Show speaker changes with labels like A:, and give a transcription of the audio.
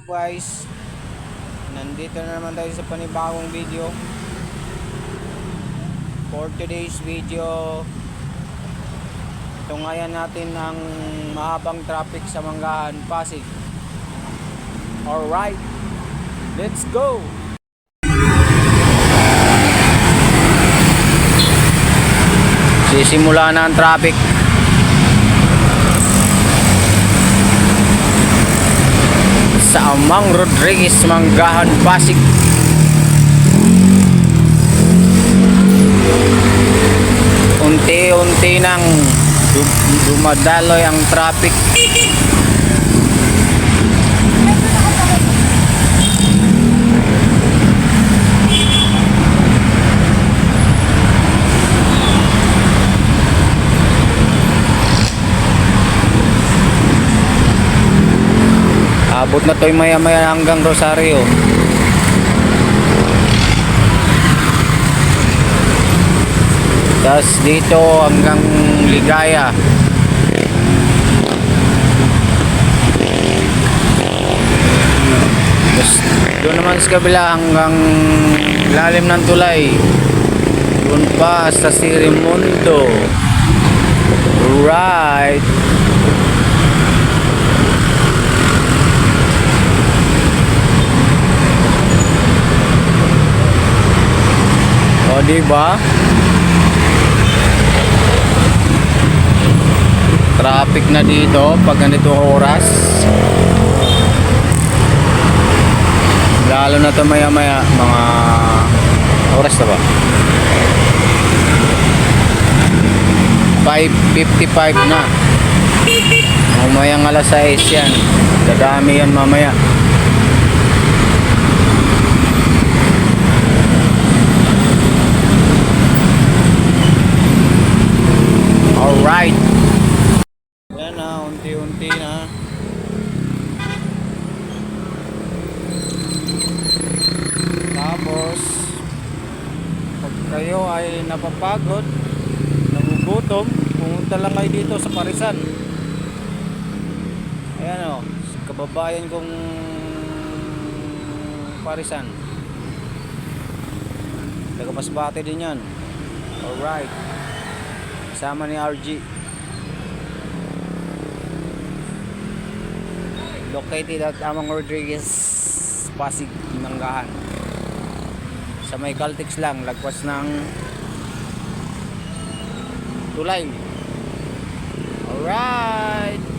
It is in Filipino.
A: guys? Nandito na naman tayo sa panibagong video. For today's video, tungayan natin ang mahabang traffic sa Manggahan, Pasig. Alright, let's go! Sisimula na ang traffic sa Amang Rodriguez, Manggahan, Pasig. Unti-unti nang dumadaloy ang traffic. Abot na to'y maya-maya hanggang Rosario. Tapos dito hanggang Ligaya. Tapos doon naman sa kabila hanggang lalim ng tulay. Doon pa sa Sirimundo. Right. O diba? Traffic na dito pag ganito oras. Lalo na ito maya-maya, mga oras na ba? 5:55 na. Mamayang alas 6 yan. Dadami yan mamaya. Alright. Yan na, unti-unti na. Tapos pag kayo ay napapagod, nagugutom, pumunta lang kayo dito sa Parisan. Ayan o, kababayan kong Parisan. Taga-Masbate din yan. Alright, sama ni RG. Located at Amang Rodriguez, Pasig, Manggahan. Sa may Caltex lang, lagpas ng tulay. Alright.